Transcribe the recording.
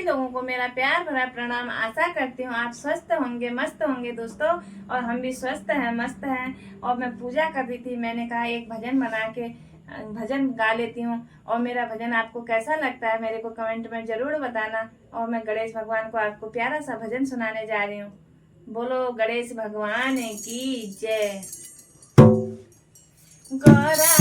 लोगों को मेरा प्यार भरा प्रणाम। आशा करती हूँ आप स्वस्थ होंगे, मस्त होंगे दोस्तों। और हम भी स्वस्थ हैं, मस्त हैं। और मैं पूजा कर रही थी, मैंने कहा एक भजन बना के भजन गा लेती हूँ। और मेरा भजन आपको कैसा लगता है मेरे को कमेंट में जरूर बताना। और मैं गणेश भगवान को आपको प्यारा सा भजन सुनाने जा रही हूँ। बोलो गणेश भगवान की जय। गौरा